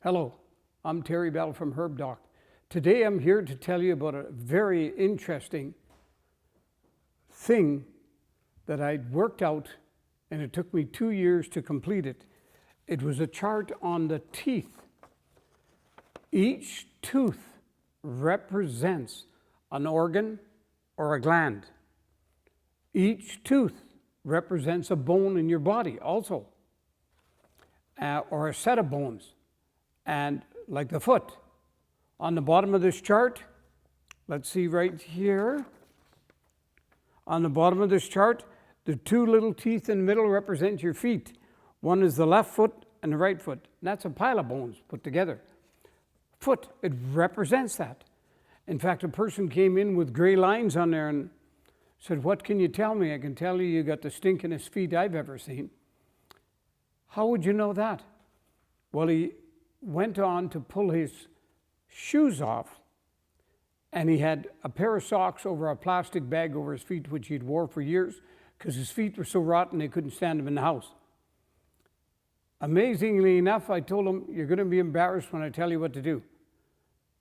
Hello, I'm Terry Bell from Herbal. Today I'm here to tell you about a very interesting thing that I'd worked out, and it took me 2 years to complete it. It was a chart on the teeth. Each tooth represents an organ or a gland. Each tooth represents a bone in your body also, or a set of bones. And like the foot, on the bottom of this chart, let's see right here, on the bottom of this chart, the two little teeth in the middle represent your feet. One is the left foot and the right foot. And that's a pile of bones put together. Foot, it represents that. In fact, a person came in with gray lines on there and said, "What can you tell me? I can tell you got the stinkingest feet I've ever seen." How would you know that? Well, he went on to pull his shoes off, and he had a pair of socks over a plastic bag over his feet, which he'd wore for years because his feet were so rotten they couldn't stand them in the house. Amazingly enough, I told him, "You're going to be embarrassed when I tell you what to do.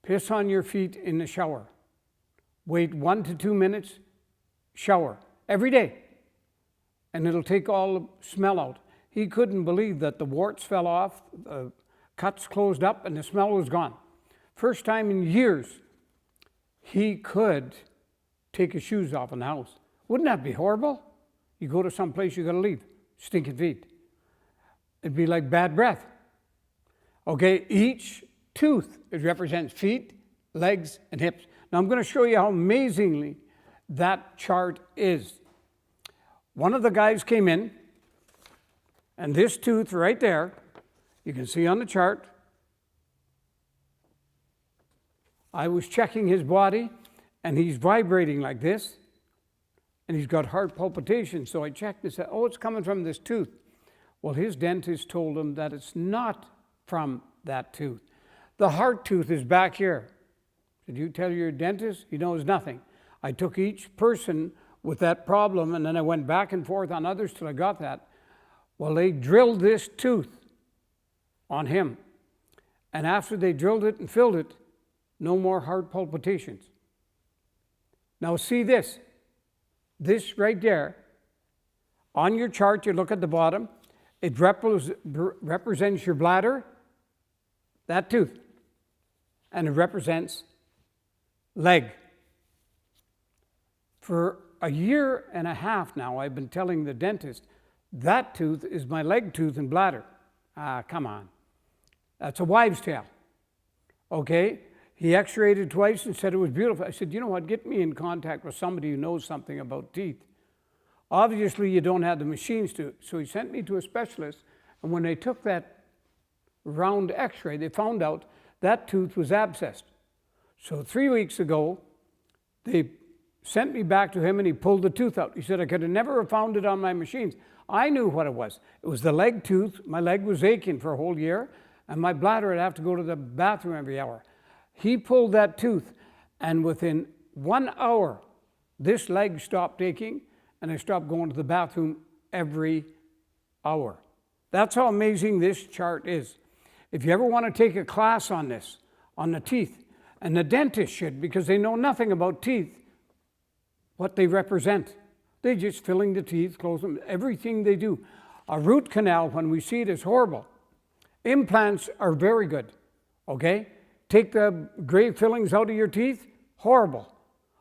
Piss on your feet in the shower. Wait 1 to 2 minutes, shower every day, and it'll take all the smell out." He couldn't believe that the warts fell off, the cuts closed up, and the smell was gone. First time in years he could take his shoes off in the house. Wouldn't that be horrible? You go to some place, you got to leave, stinking feet. It'd be like bad breath. Okay, each tooth, it represents feet, legs, and hips. Now I'm going to show you how amazingly that chart is. One of the guys came in, and this tooth right there, you can see on the chart, I was checking his body, and he's vibrating like this, and he's got heart palpitations. So I checked and said, "Oh, it's coming from this tooth." Well, his dentist told him that it's not from that tooth. The heart tooth is back here. Did you tell your dentist? He knows nothing. I took each person with that problem, and then I went back and forth on others till I got that. Well, they drilled this tooth on him. And after they drilled it and filled it, no more heart palpitations. Now see this. This right there, on your chart, you look at the bottom, it represents your bladder, that tooth, and it represents leg. For a year and a half now, I've been telling the dentist, that tooth is my leg tooth and bladder. Come on. That's a wives' tale. Okay? He x-rayed it twice and said it was beautiful. I said, "You know what? Get me in contact with somebody who knows something about teeth. Obviously, you don't have the machines to." So he sent me to a specialist, and when they took that round x-ray, they found out that tooth was abscessed. So 3 weeks ago, they sent me back to him, and he pulled the tooth out. He said, "I could have never found it on my machines." I knew what it was. It was the leg tooth. My leg was aching for a whole year, and my bladder would have to go to the bathroom every hour. He pulled that tooth, and within 1 hour, this leg stopped aching, and I stopped going to the bathroom every hour. That's how amazing this chart is. If you ever want to take a class on this, on the teeth, and the dentist should, because they know nothing about teeth, what they represent. They're just filling the teeth, closing them, everything they do. A root canal, when we see it, is horrible. Implants are very good, okay? Take the gray fillings out of your teeth, horrible.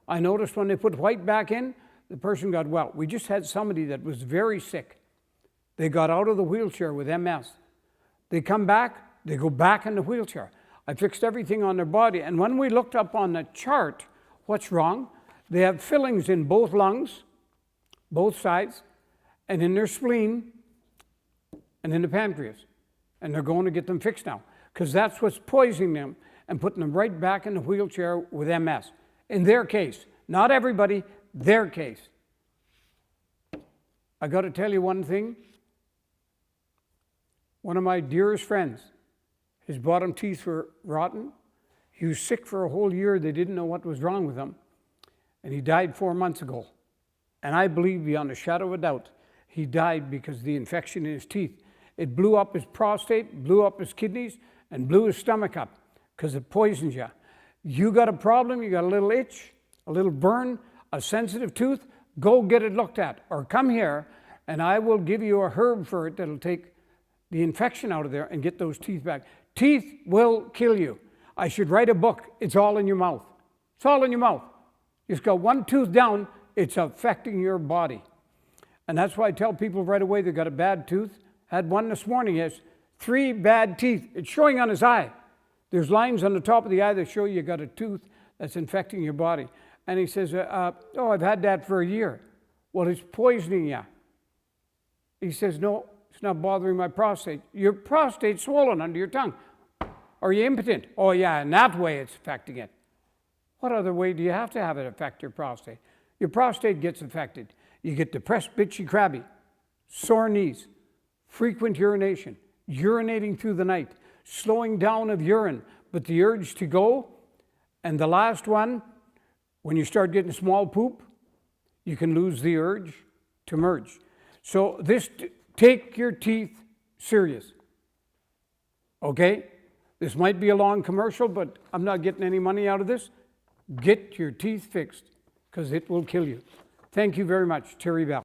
I noticed when they put white back in, the person got well. We just had somebody that was very sick. They got out of the wheelchair with MS. They come back, they go back in the wheelchair. I fixed everything on their body, and when we looked up on the chart, what's wrong? They have fillings in both lungs, both sides, and in their spleen, and in the pancreas. And they're going to get them fixed now, because that's what's poisoning them and putting them right back in the wheelchair with MS. In their case, not everybody, their case. I got to tell you one thing. One of my dearest friends, his bottom teeth were rotten. He was sick for a whole year. They didn't know what was wrong with him. And he died 4 months ago. And I believe beyond a shadow of a doubt, he died because of the infection in his teeth. It blew up his prostate, blew up his kidneys, and blew his stomach up because it poisons you. You got a problem, you got a little itch, a little burn, a sensitive tooth, go get it looked at, or come here and I will give you a herb for it that'll take the infection out of there and get those teeth back. Teeth will kill you. I should write a book. It's all in your mouth. It's all in your mouth. You've got one tooth down, it's affecting your body. And that's why I tell people right away they've got a bad tooth. Had one this morning, he has 3 bad teeth. It's showing on his eye. There's lines on the top of the eye that show you got a tooth that's infecting your body. And he says, oh, I've had that for a year. Well, it's poisoning you. He says, no, it's not bothering my prostate. Your prostate's swollen under your tongue. Are you impotent? Oh, yeah, in that way it's affecting it. What other way do you have to have it affect your prostate? Your prostate gets affected. You get depressed, bitchy, crabby, sore knees, frequent urination, urinating through the night, slowing down of urine, but the urge to go. And the last one, when you start getting small poop, you can lose the urge to merge. So take your teeth serious, okay? This might be a long commercial, but I'm not getting any money out of this. Get your teeth fixed, because it will kill you. Thank you very much, Terry Bell.